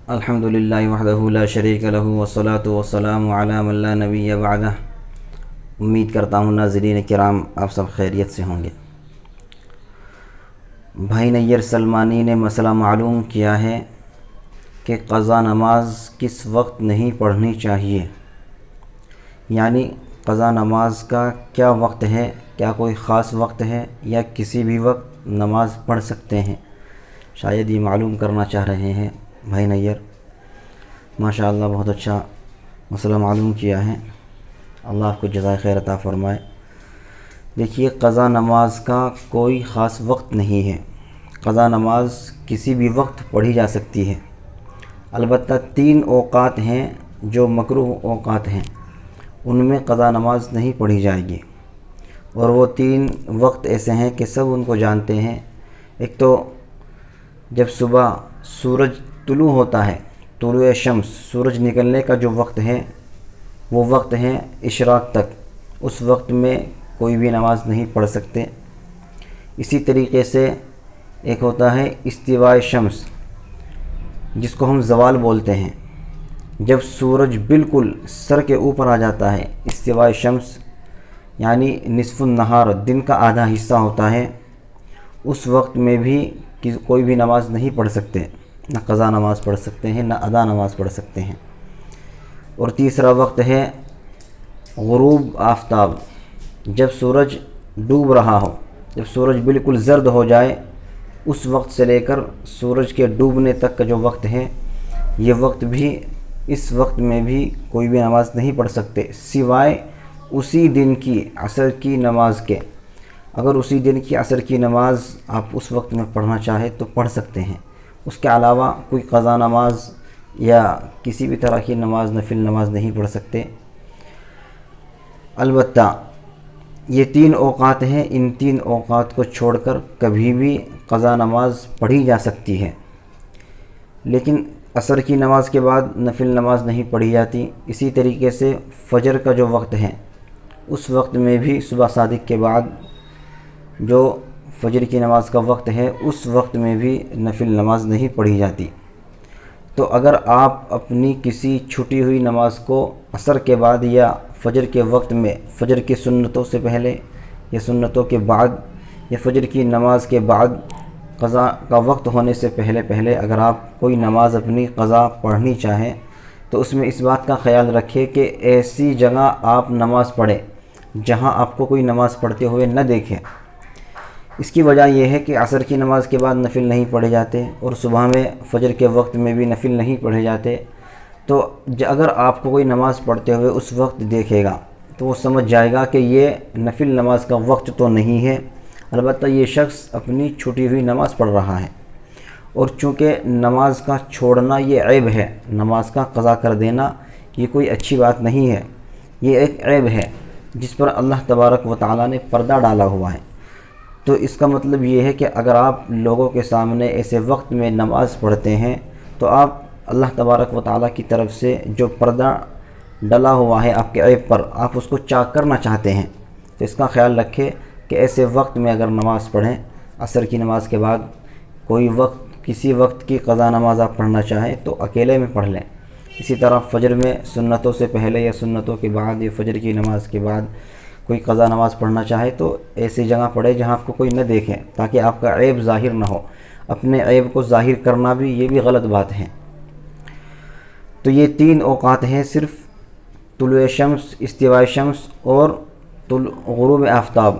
الحمدللہ وحدہ لا شریک لہ والصلاۃ والسلام علی من لا نبی بعدہ۔ امید کرتا ہوں ناظرین کرام آپ سب خیریت سے ہوں گے۔ بھائی نیر سلمانی نے مسئلہ معلوم کیا ہے کہ قضا نماز کس وقت نہیں پڑھنی چاہیے، یعنی قضا نماز کا کیا وقت ہے، کیا کوئی خاص وقت ہے یا کسی بھی وقت نماز پڑھ سکتے ہیں؟ شاید یہ معلوم کرنا چاہ رہے ہیں بھائی نیر۔ ماشاءاللہ بہت اچھا مسئلہ معلوم کیا ہے، اللہ آپ کو جزائے خیر عطا فرمائے۔ دیکھیے، قضا نماز کا کوئی خاص وقت نہیں ہے، قضا نماز کسی بھی وقت پڑھی جا سکتی ہے۔ البتہ 3 اوقات ہیں جو مکروہ اوقات ہیں، ان میں قضا نماز نہیں پڑھی جائے گی، اور وہ 3 وقت ایسے ہیں کہ سب ان کو جانتے ہیں۔ ایک تو جب صبح سورج طلوع ہوتا ہے، طلوع شمس، سورج نکلنے کا جو وقت ہے وہ وقت ہے اشراق تک، اس وقت میں کوئی بھی نماز نہیں پڑھ سکتے۔ اسی طریقے سے ایک ہوتا ہے استواء شمس، جس کو ہم زوال بولتے ہیں، جب سورج بالکل سر کے اوپر آ جاتا ہے، استواء شمس یعنی نصف النہار، دن کا آدھا حصہ ہوتا ہے، اس وقت میں بھی کوئی بھی نماز نہیں پڑھ سکتے، نہ قضا نماز پڑھ سکتے ہیں نہ ادا نماز پڑھ سکتے ہیں۔ اور تیسرا وقت ہے غروب آفتاب، جب سورج ڈوب رہا ہو، جب سورج بالکل زرد ہو جائے، اس وقت سے لے کر سورج کے ڈوبنے تک کا جو وقت ہے، یہ وقت بھی، اس وقت میں بھی کوئی بھی نماز نہیں پڑھ سکتے، سوائے اسی دن کی عصر کی نماز کے۔ اگر اسی دن کی عصر کی نماز آپ اس وقت میں پڑھنا چاہے تو پڑھ سکتے ہیں، اس کے علاوہ کوئی قضا نماز یا کسی بھی طرح کی نماز، نفل نماز نہیں پڑھ سکتے۔ البتہ یہ 3 اوقات ہیں، ان 3 اوقات کو چھوڑ کر کبھی بھی قضا نماز پڑھی جا سکتی ہے، لیکن عصر کی نماز کے بعد نفل نماز نہیں پڑھی جاتی۔ اسی طریقے سے فجر کا جو وقت ہے، اس وقت میں بھی صبح صادق کے بعد جو فجر کی نماز کا وقت ہے، اس وقت میں بھی نفل نماز نہیں پڑھی جاتی۔ تو اگر آپ اپنی کسی چھٹی ہوئی نماز کو عصر کے بعد یا فجر کے وقت میں، فجر کی سنتوں سے پہلے یا سنتوں کے بعد یا فجر کی نماز کے بعد، قضا کا وقت ہونے سے پہلے اگر آپ کوئی نماز اپنی قضا پڑھنی چاہیں تو اس میں اس بات کا خیال رکھیں کہ ایسی جگہ آپ نماز پڑھیں جہاں آپ کو کوئی نماز پڑھتے ہوئے نہ دیکھیں۔ اس کی وجہ یہ ہے کہ عصر کی نماز کے بعد نفل نہیں پڑھے جاتے، اور صبح میں فجر کے وقت میں بھی نفل نہیں پڑھے جاتے۔ تو اگر آپ کو کوئی نماز پڑھتے ہوئے اس وقت دیکھے گا تو وہ سمجھ جائے گا کہ یہ نفل نماز کا وقت تو نہیں ہے، البتہ یہ شخص اپنی چھوٹی ہوئی نماز پڑھ رہا ہے۔ اور چونکہ نماز کا چھوڑنا یہ عیب ہے، نماز کا قضا کر دینا یہ کوئی اچھی بات نہیں ہے، یہ ایک عیب ہے جس پر اللہ تبارک و تعالیٰ نے پردہ ڈالا ہوا ہے۔ تو اس کا مطلب یہ ہے کہ اگر آپ لوگوں کے سامنے ایسے وقت میں نماز پڑھتے ہیں تو آپ اللہ تبارک و تعالیٰ کی طرف سے جو پردہ ڈلا ہوا ہے آپ کے عیب پر، آپ اس کو چاک کرنا چاہتے ہیں، تو اس کا خیال رکھیں کہ ایسے وقت میں اگر نماز پڑھیں، عصر کی نماز کے بعد کوئی وقت، کسی وقت کی قضا نماز آپ پڑھنا چاہیں تو اکیلے میں پڑھ لیں۔ اسی طرح فجر میں سنتوں سے پہلے یا سنتوں کے بعد یا فجر کی نماز کے بعد کوئی قضا نماز پڑھنا چاہے تو ایسی جگہ پڑھے جہاں آپ کو کوئی نہ دیکھے، تاکہ آپ کا عیب ظاہر نہ ہو۔ اپنے عیب کو ظاہر کرنا بھی یہ بھی غلط بات ہے۔ تو یہ 3 اوقات ہیں، صرف طلوع شمس، استواء شمس اور غروب آفتاب۔